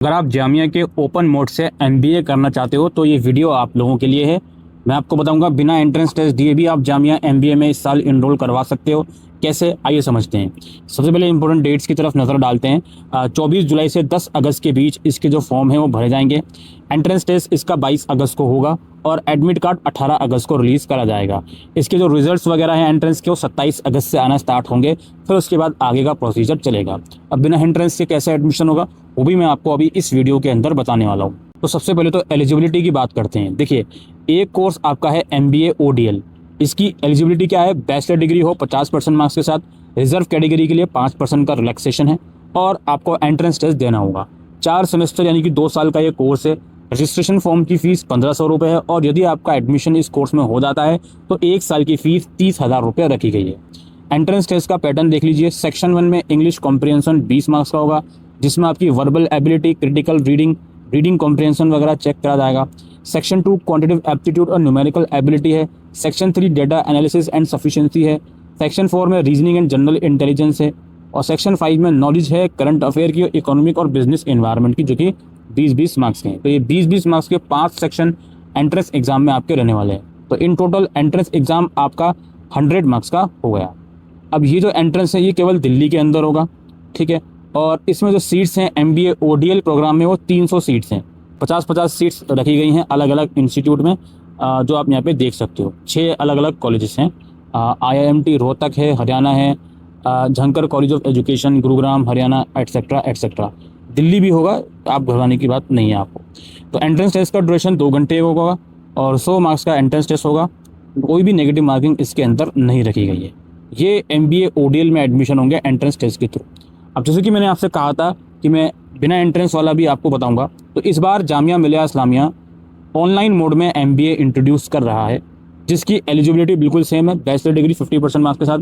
अगर आप जामिया के ओपन मोड से एमबीए करना चाहते हो तो ये वीडियो आप लोगों के लिए है। मैं आपको बताऊंगा बिना एंट्रेंस टेस्ट दिए भी आप जामिया एमबीए में इस साल इनरोल करवा सकते हो। कैसे, आइए समझते हैं। सबसे पहले इंपॉर्टेंट डेट्स की तरफ नज़र डालते हैं। 24 जुलाई से 10 अगस्त के बीच इसके जो फॉर्म है वो भरे जाएंगे। एंट्रेंस टेस्ट इसका 22 अगस्त को होगा और एडमिट कार्ड 18 अगस्त को रिलीज़ करा जाएगा। इसके जो रिजल्ट्स वगैरह हैं एंट्रेंस के वो 27 अगस्त से आना स्टार्ट होंगे। फिर उसके बाद आगे का प्रोसीजर चलेगा। अब बिना एंट्रेंस के कैसे एडमिशन होगा वो भी मैं आपको अभी इस वीडियो के अंदर बताने वाला हूँ। तो सबसे पहले तो एलिजिबिलिटी की बात करते हैं। देखिए, एक कोर्स आपका है MBA ODL। इसकी एलिजिबिलिटी क्या है? बैचलर डिग्री हो 50% मार्क्स के साथ, रिजर्व कैटेगरी के लिए 5% का रिलैक्सेशन है और आपको एंट्रेंस टेस्ट देना होगा। 4 सेमेस्टर यानी कि 2 साल का ये कोर्स है। रजिस्ट्रेशन फॉर्म की फ़ीस 1500 रुपये है और यदि आपका एडमिशन इस कोर्स में हो जाता है तो 1 साल की फ़ीस 30,000 रुपये रखी गई है। एंट्रेंस टेस्ट का पैटर्न देख लीजिए। सेक्शन 1 में इंग्लिश कॉम्प्रिहेंशन 20 मार्क्स का होगा, जिसमें आपकी verbal ability, critical reading comprehension वगैरह चेक करा जाएगा। सेक्शन 2 क्वांटिटेटिव एप्टीट्यूड और न्यूमेरिकल एबिलिटी है। Section 3 data analysis and sufficiency है। सेक्शन 4 में रीजनिंग एंड जनरल इंटेलिजेंस है और सेक्शन 5 में नॉलेज है करंट अफेयर की, इकोनॉमिक और बिजनेस एनवायरनमेंट की, जो कि 20-20 मार्क्स के हैं। तो ये 20-20 मार्क्स के 5 सेक्शन एंट्रेंस एग्जाम में आपके रहने वाले हैं। तो इन टोटल एंट्रेंस एग्जाम आपका 100 मार्क्स का हो गया। अब ये जो एंट्रेंस है ये केवल दिल्ली के अंदर होगा, ठीक है। और इसमें जो सीट्स हैं MBA ODL प्रोग्राम में वो 300 सीट्स हैं। 50-50 सीट्स रखी गई हैं अलग अलग इंस्टीट्यूट में, जो आप यहाँ पे देख सकते हो। 6 अलग अलग कॉलेजेस हैं। IIMT रोहतक है, हरियाणा है, Jhankar college of education Gurugram Haryana, etcetera etcetera. Delhi भी होगा, आप घबराने की बात नहीं है आपको। तो एंट्रेंस टेस्ट का ड्यूरेशन 2 घंटे होगा और 100 मार्क्स का एंट्रेंस टेस्ट होगा। कोई भी नेगेटिव मार्किंग इसके अंदर नहीं रखी गई है। ये MBA ODL में एडमिशन होंगे एंट्रेंस टेस्ट के थ्रू। अब जैसे कि मैंने आपसे कहा था कि मैं बिना एंट्रेंस वाला भी आपको बताऊंगा, तो इस बार जामिया मिलिया इस्लामिया ऑनलाइन मोड में MBA इंट्रोड्यूस कर रहा है, जिसकी एलिजिबिलिटी बिल्कुल सेम है। बैचलर डिग्री 50% मार्क्स के साथ,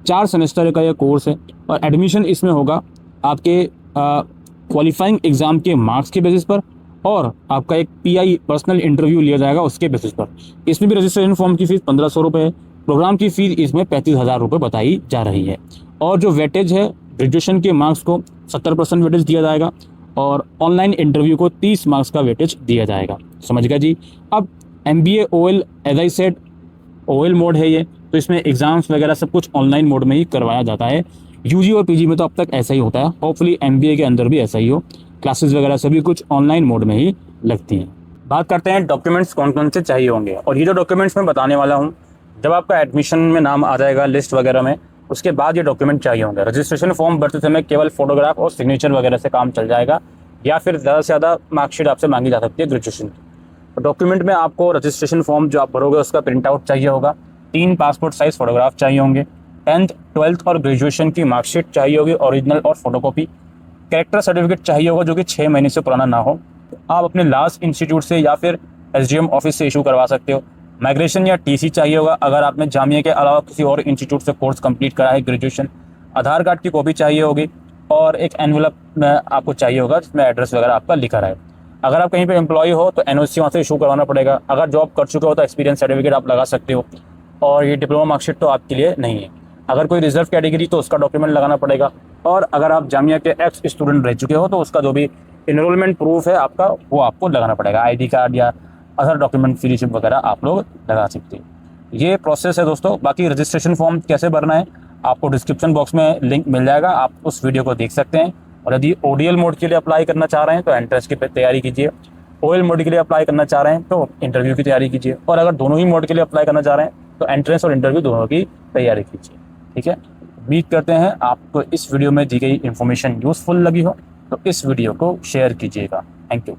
4 सेमेस्टर का यह कोर्स है और एडमिशन इसमें होगा आपके क्वालिफाइंग एग्ज़ाम के मार्क्स के बेसिस पर और आपका एक PI पर्सनल इंटरव्यू लिया जाएगा उसके बेसिस पर। इसमें भी रजिस्ट्रेशन फॉर्म की फ़ीस 1500 रुपये है। प्रोग्राम की फ़ीस इसमें 35,000 रुपये बताई जा रही है। और जो वेटेज है, ग्रेजुएशन के मार्क्स को 70% वेटेज दिया जाएगा और ऑनलाइन इंटरव्यू को 30 मार्क्स का वेटेज दिया जाएगा। समझ गया जी। अब MBA OL as I said OL mode है ये, तो इसमें एग्ज़ाम्स वगैरह सब कुछ ऑनलाइन मोड में ही करवाया जाता है। UG और PG में तो अब तक ऐसा ही होता है। होपफुली MBA के अंदर भी ऐसा ही हो। क्लासेस वगैरह सभी कुछ ऑनलाइन मोड में ही लगती हैं। बात करते हैं डॉक्यूमेंट्स कौन कौन से चाहिए होंगे। और ये जो डॉक्यूमेंट्स मैं बताने वाला हूँ, जब आपका एडमिशन में नाम आ जाएगा लिस्ट वगैरह में, उसके बाद ये डॉक्यूमेंट चाहिए होंगे। रजिस्ट्रेशन फॉर्म भरते समय केवल फोटोग्राफ और सिग्नेचर वगैरह से काम चल जाएगा, या फिर ज़्यादा से ज़्यादा मार्कशीट आपसे मांगी जा सकती है ग्रेजुएशन की। डॉक्यूमेंट में आपको रजिस्ट्रेशन फॉर्म जो आप भरोगे उसका प्रिंट आउट चाहिए होगा, 3 पासपोर्ट साइज़ फोटोग्राफ चाहिए होंगे, 10th 12th और ग्रेजुएशन की मार्कशीट चाहिए होगी ओरिजिनल और फोटोकॉपी, कैरेक्टर सर्टिफिकेट चाहिए होगा जो कि 6 महीने से पुराना ना हो। आप अपने लास्ट इंस्टीट्यूट से या फिर SDM ऑफिस से इशू करवा सकते हो। माइग्रेशन या TC चाहिए होगा अगर आपने जामिया के अलावा किसी और इंस्टीट्यूट से कोर्स कंप्लीट करा है ग्रेजुएशन। आधार कार्ड की कॉपी चाहिए होगी और एक एनवलप में आपको चाहिए होगा जिसमें एड्रेस वगैरह आपका लिखा रहे। अगर आप कहीं पे एम्प्लॉय हो तो NOC वहाँ से इशू करवाना पड़ेगा। अगर जॉब कर चुके हो तो एक्सपीरियंस सर्टिफिकेट आप लगा सकते हो और ये डिप्लोमा मार्कशीट तो आपके लिए नहीं है। अगर कोई रिजर्व कैटेगरी तो उसका डॉक्यूमेंट लगाना पड़ेगा। और अगर आप जामिया के एक्स स्टूडेंट रह चुके हो तो उसका जो भी इनरोलमेंट प्रूफ है आपका वो आपको लगाना पड़ेगा। ID कार्ड या अदर डॉक्यूमेंट फ्री शिप वगैरह आप लोग लगा सकते हैं। ये प्रोसेस है दोस्तों। बाकी रजिस्ट्रेशन फॉर्म कैसे भरना है आपको डिस्क्रिप्शन बॉक्स में लिंक मिल जाएगा, आप उस वीडियो को देख सकते हैं। और यदि ODL मोड के लिए अप्लाई करना चाह रहे हैं तो एंट्रेंस की तैयारी कीजिए। OL मोड के लिए अप्लाई करना चाह रहे हैं तो इंटरव्यू की तैयारी कीजिए। और अगर दोनों ही मोड के लिए अप्लाई करना चाह रहे हैं तो एंट्रेंस और इंटरव्यू दोनों की तैयारी कीजिए। ठीक है, उम्मीद करते हैं आपको इस वीडियो में दी गई इन्फॉर्मेशन यूज़फुल लगी हो, तो इस वीडियो को शेयर कीजिएगा। Thank you.